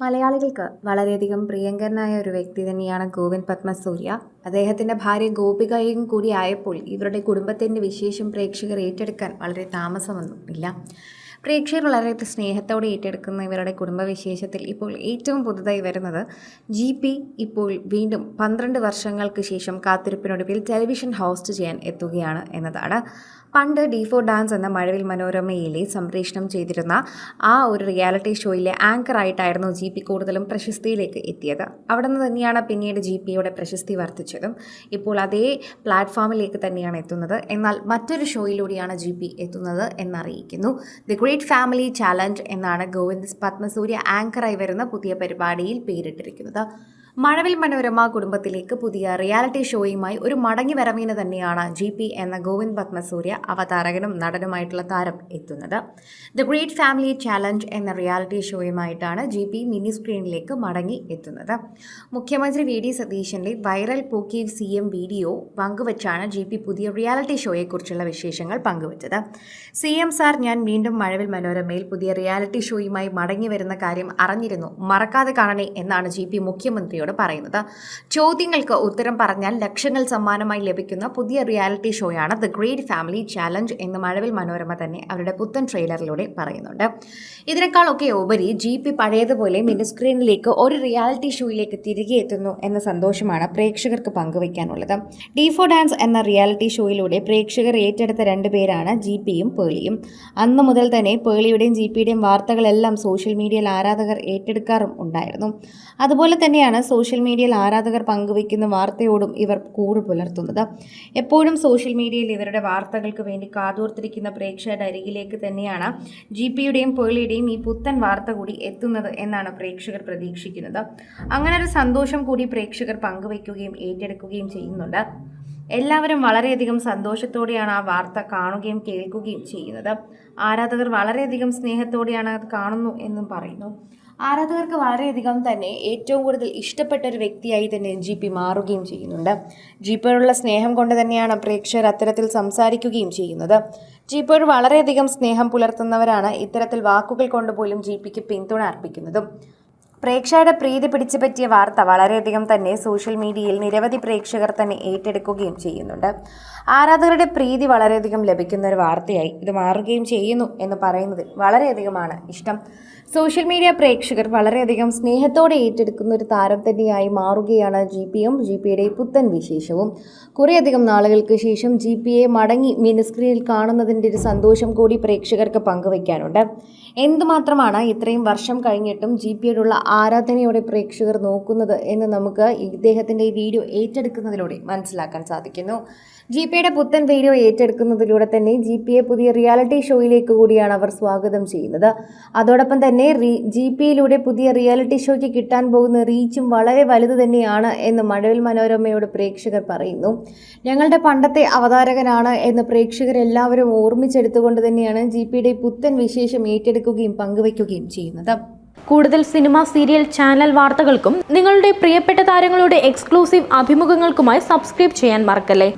മലയാളികൾക്ക് വളരെയധികം പ്രിയങ്കരനായ ഒരു വ്യക്തി തന്നെയാണ് ഗോവിന്ദ് പത്മസൂര്യ. അദ്ദേഹത്തിൻ്റെ ഭാര്യ ഗോപികയും കൂടി ആയപ്പോൾ ഇവരുടെ കുടുംബത്തിൻ്റെ വിശേഷം പ്രേക്ഷകർ ഏറ്റെടുക്കാൻ വളരെ താമസമൊന്നും ഇല്ല. പ്രേക്ഷകർ വളരെ സ്നേഹത്തോടെ ഏറ്റെടുക്കുന്ന ഇവരുടെ കുടുംബവിശേഷത്തിൽ ഇപ്പോൾ ഏറ്റവും പുതുതായി വരുന്നത് GP ഇപ്പോൾ വീണ്ടും 12 വർഷങ്ങൾക്ക് ശേഷം കാത്തിരിപ്പിനൊടുവിൽ ടെലിവിഷൻ ഹോസ്റ്റ് ചെയ്യാൻ എത്തുകയാണ് എന്നതാണ്. പണ്ട് D4 ഡാൻസ് എന്ന മഴവിൽ മനോരമയിലെ സംപ്രേഷണം ചെയ്തിരുന്ന ആ ഒരു റിയാലിറ്റി ഷോയിലെ ആങ്കറായിട്ടായിരുന്നു GP കൂടുതലും പ്രശസ്തിയിലേക്ക് എത്തിയത്. അവിടെ നിന്ന് തന്നെയാണ് പിന്നീട് GPയുടെ പ്രശസ്തി വർദ്ധിച്ചതും. ഇപ്പോൾ അതേ പ്ലാറ്റ്ഫോമിലേക്ക് തന്നെയാണ് എത്തുന്നത്. എന്നാൽ മറ്റൊരു ഷോയിലൂടെയാണ് GP എത്തുന്നത് എന്നറിയിക്കുന്നു. ദി ഗ്രേറ്റ് ഫാമിലി ചാലഞ്ച് എന്നാണ് ഗോവിന്ദ് പത്മസൂര്യ ആങ്കറായി വരുന്ന പുതിയ പരിപാടിയിൽ പേരിട്ടിരിക്കുന്നത്. മഴവിൽ മനോരമ കുടുംബത്തിലേക്ക് പുതിയ റിയാലിറ്റി ഷോയുമായി ഒരു മടങ്ങി വരവിന് തന്നെയാണ് GP എന്ന ഗോവിന്ദ് പത്മസൂര്യ അവതാരകനും നടനുമായിട്ടുള്ള താരം എത്തുന്നത്. ദി ഗ്രേറ്റ് ഫാമിലി ചാലഞ്ച് എന്ന റിയാലിറ്റി ഷോയുമായിട്ടാണ് GP മിനി സ്ക്രീനിലേക്ക് മടങ്ങി എത്തുന്നത്. മുഖ്യമന്ത്രി VD സതീശൻ്റെ വൈറൽ പൂക്കി CM വീഡിയോ പങ്കുവച്ചാണ് GP പുതിയ റിയാലിറ്റി ഷോയെക്കുറിച്ചുള്ള വിശേഷങ്ങൾ പങ്കുവച്ചത്. CM സാർ, ഞാൻ വീണ്ടും മഴവിൽ മനോരമയിൽ പുതിയ റിയാലിറ്റി ഷോയുമായി മടങ്ങി വരുന്ന കാര്യം അറിഞ്ഞിരുന്നു, മറക്കാതെ കാണണേ എന്നാണ് GP മുഖ്യമന്ത്രിയോട് പറയുന്നത്. ചോദ്യങ്ങൾക്ക് ഉത്തരം പറഞ്ഞാൽ ലക്ഷങ്ങൾ സമ്മാനമായി ലഭിക്കുന്ന പുതിയ റിയാലിറ്റി ഷോയാണ് ദി ഗ്രേറ്റ് ഫാമിലി ചാലഞ്ച് എന്ന് മഴവിൽ മനോരമ തന്നെ അവരുടെ പുത്തൻ ട്രെയിലറിലൂടെ പറയുന്നുണ്ട്. ഇതിനേക്കാളൊക്കെ ഉപരി GP പഴയതുപോലെ മിനി സ്ക്രീനിലേക്ക് ഒരു റിയാലിറ്റി ഷോയിലേക്ക് തിരികെ എത്തുന്നു എന്ന സന്തോഷമാണ് പ്രേക്ഷകർക്ക് പങ്കുവയ്ക്കാനുള്ളത്. D4 ഡാൻസ് എന്ന റിയാലിറ്റി ഷോയിലൂടെ പ്രേക്ഷകർ ഏറ്റെടുത്ത 2 പേരാണ് GPയും പേളിയും. അന്നു മുതൽ തന്നെ പേളിയുടെയും GPയുടെയും വാർത്തകളെല്ലാം സോഷ്യൽ മീഡിയയിൽ ആരാധകർ ഏറ്റെടുക്കാറും ഉണ്ടായിരുന്നു. അതുപോലെ തന്നെയാണ് സോഷ്യൽ മീഡിയയിൽ ആരാധകർ പങ്കുവയ്ക്കുന്ന വാർത്തയോടും ഇവർ കൂറ് പുലർത്തുന്നത്. എപ്പോഴും സോഷ്യൽ മീഡിയയിൽ ഇവരുടെ വാർത്തകൾക്ക് വേണ്ടി കാതോർത്തിരിക്കുന്ന പ്രേക്ഷകരുടെ അരികിലേക്ക് തന്നെയാണ് GPയുടെയും പേളിയുടെയും ഈ പുത്തൻ വാർത്ത കൂടി എത്തുന്നത് എന്നാണ് പ്രേക്ഷകർ പ്രതീക്ഷിക്കുന്നത്. അങ്ങനെ ഒരു സന്തോഷം കൂടി പ്രേക്ഷകർ പങ്കുവയ്ക്കുകയും ഏറ്റെടുക്കുകയും ചെയ്യുന്നുണ്ട്. എല്ലാവരും വളരെയധികം സന്തോഷത്തോടെയാണ് ആ വാർത്ത കാണുകയും കേൾക്കുകയും ചെയ്യുന്നത്. ആരാധകർ വളരെയധികം സ്നേഹത്തോടെയാണ് അത് കാണുന്നു എന്നും പറയുന്നു. ആരാധകർക്ക് വളരെയധികം തന്നെ ഏറ്റവും കൂടുതൽ ഇഷ്ടപ്പെട്ട ഒരു വ്യക്തിയായി തന്നെ GP മാറുകയും ചെയ്യുന്നുണ്ട്. GPയോടുള്ള സ്നേഹം കൊണ്ട് തന്നെയാണ് പ്രേക്ഷകർ അത്തരത്തിൽ സംസാരിക്കുകയും ചെയ്യുന്നത്. GPയോട് വളരെയധികം സ്നേഹം പുലർത്തുന്നവരാണ് ഇത്തരത്തിൽ വാക്കുകൾ കൊണ്ടുപോലും GPക്ക് പിന്തുണ അർപ്പിക്കുന്നതും. പ്രേക്ഷകരുടെ പ്രീതി പിടിച്ചു പറ്റിയ വാർത്ത വളരെയധികം തന്നെ സോഷ്യൽ മീഡിയയിൽ നിരവധി പ്രേക്ഷകർ തന്നെ ഏറ്റെടുക്കുകയും ചെയ്യുന്നുണ്ട്. ആരാധകരുടെ പ്രീതി വളരെയധികം ലഭിക്കുന്ന ഒരു വാർത്തയായി ഇത് മാറുകയും ചെയ്യുന്നു എന്ന് പറയുന്നതിൽ വളരെയധികമാണ് ഇഷ്ടം. സോഷ്യൽ മീഡിയ പ്രേക്ഷകർ വളരെയധികം സ്നേഹത്തോടെ ഏറ്റെടുക്കുന്ന ഒരു താരം തന്നെയായി മാറുകയാണ് GPയും GPയുടെ പുത്തൻ വിശേഷവും. കുറേയധികം നാളുകൾക്ക് ശേഷം GPയെ മടങ്ങി മിനി സ്ക്രീനിൽ കാണുന്നതിൻ്റെ ഒരു സന്തോഷം കൂടി പ്രേക്ഷകർക്ക് പങ്കുവയ്ക്കാനുണ്ട്. എന്തുമാത്രമാണ് ഇത്രയും വർഷം കഴിഞ്ഞിട്ടും GPയോടുള്ള ആരാധനയോടെ പ്രേക്ഷകർ നോക്കുന്നത് എന്ന് നമുക്ക് ഇദ്ദേഹത്തിൻ്റെ ഈ വീഡിയോ ഏറ്റെടുക്കുന്നതിലൂടെ മനസ്സിലാക്കാൻ സാധിക്കുന്നു. GPയുടെ പുത്തൻ വീഡിയോ ഏറ്റെടുക്കുന്നതിലൂടെ തന്നെ GPയെ പുതിയ റിയാലിറ്റി ഷോയിലേക്ക് കൂടിയാണ് അവർ സ്വാഗതം ചെയ്യുന്നത്. അതോടൊപ്പം തന്നെ GPയിലൂടെ പുതിയ റിയാലിറ്റി ഷോയ്ക്ക് കിട്ടാൻ പോകുന്ന റീച്ചും വളരെ വലുത് തന്നെയാണ് എന്ന് മഴവിൽ മനോരമയോട് പ്രേക്ഷകർ പറയുന്നു. ഞങ്ങളുടെ പണ്ടത്തെ അവതാരകനാണ് എന്ന് പ്രേക്ഷകരെല്ലാവരും ഓർമ്മിച്ചെടുത്തുകൊണ്ട് തന്നെയാണ് GPയുടെ പുത്തൻ വിശേഷം ഏറ്റെടുക്കുകയും പങ്കുവയ്ക്കുകയും ചെയ്യുന്നത്. കൂടുതൽ സിനിമ, സീരിയൽ, ചാനൽ വാർത്തകൾക്കും നിങ്ങളുടെ പ്രിയപ്പെട്ട താരങ്ങളുടെ എക്സ്ക്ലൂസീവ് അഭിമുഖങ്ങൾക്കുമായി സബ്സ്ക്രൈബ് ചെയ്യാൻ മറക്കല്ലേ.